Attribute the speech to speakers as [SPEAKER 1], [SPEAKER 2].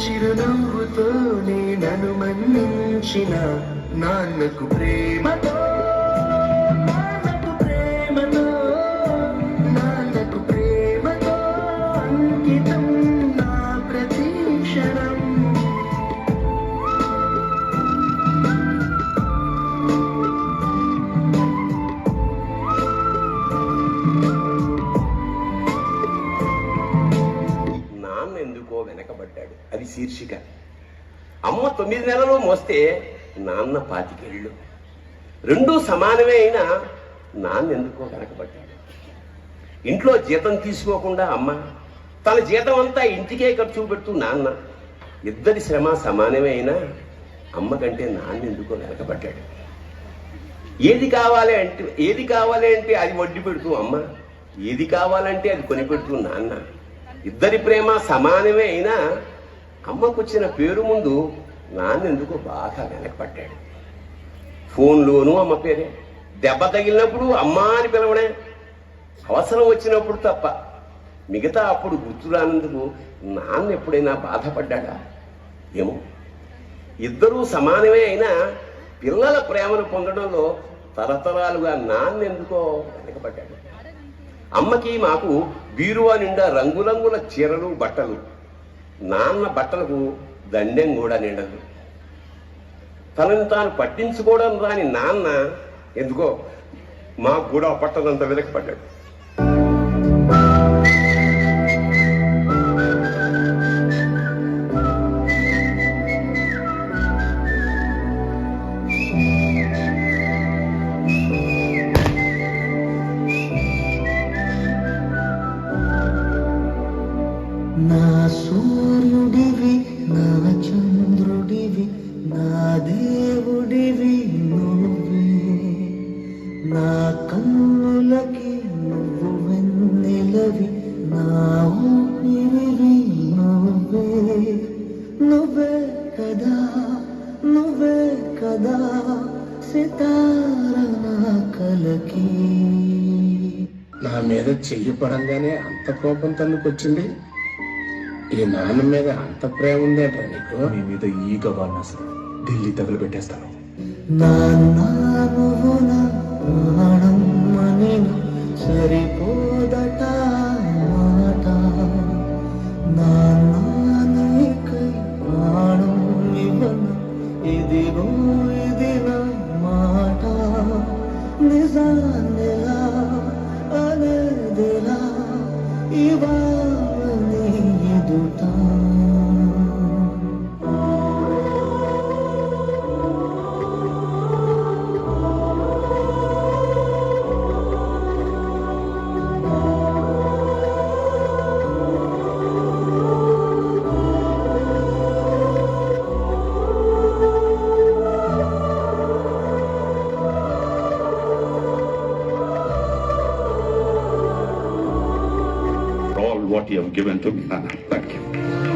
[SPEAKER 1] చిరునవ్వుతోనే నన్ను మన్నించిన నాన్నకు ప్రేమతో అంకితం నా ప్రతి క్షణం.
[SPEAKER 2] నాన్న ఎందుకో వెనకబడ్డాడు, అది శీర్షిక. అమ్మ 9 నెలలు మోస్తే నాన్న 25 ఏళ్ళు. రెండూ సమానమే అయినా నాన్న ఎందుకో వెనకబడ్డాడు. ఇంట్లో జీతం తీసుకోకుండా అమ్మ, తన జీతం అంతా ఇంటికే ఖర్చు పెడుతూ నాన్న, ఇద్దరి శ్రమ సమానమే అయినా అమ్మ కంటే నాన్న ఎందుకో వెనకబడ్డాడు. ఏది కావాలి అంటే అది వడ్డీ పెడుతూ అమ్మ, ఏది కావాలంటే అది కొనిపెడుతూ నాన్న, ఇద్దరి ప్రేమ సమానమే అయినా అమ్మకు వచ్చిన పేరు ముందు నాన్న ఎందుకో బాగా వెనకపడ్డాడు. ఫోన్లోనూ అమ్మ పేరే, దెబ్బ తగిలినప్పుడు అమ్మ అని పిలవడే, అవసరం వచ్చినప్పుడు తప్ప మిగతా అప్పుడు గుర్తురానందుకు నాన్న ఎప్పుడైనా బాధపడ్డా? ఏమో. ఇద్దరూ సమానమే అయినా పిల్లల ప్రేమను పొందడంలో తరతరాలుగా నాన్న ఎందుకో వెనకబడ్డాడు. అమ్మకి మాకు బీరువా నిండా రంగురంగుల చీరలు బట్టలు, నాన్న బట్టలకు దండెం కూడా నిండదు. తనని తాను పట్టించుకోవడం రాని నాన్న ఎందుకో మాకు కూడా పట్టదంత వెనకపడ్డాడు.
[SPEAKER 1] నా సూర్యుడివి, నా చంద్రుడివి, నా దేవుడివి నువ్వే, నా కన్నులకి నువ్వు వెన్నెలవి, నా ఊపిరివి నువ్వే, నువ్వే కదా, నువ్వే కదా సితార నా కలకి.
[SPEAKER 3] నా మీద చెయ్యి పడంగానే అంత కోపం తన్నుకొచ్చింది. ఈ నాన్న మీద అంత ప్రేమ ఉందేంట్రా నీకు?
[SPEAKER 4] మీ మీద ఈగ వాడినా సరే ఢిల్లీ తగులు పెట్టేస్తాను.
[SPEAKER 1] సరిపోదట మాట, నాన్నకై ప్రాణం ఇవ్వను, ఇదిగో ఇది నా మాట, నిజాన్నిలా అనేదిలా ఇవాళ నీ ఎదుట.
[SPEAKER 5] What you have given to me, Nana. Thank you.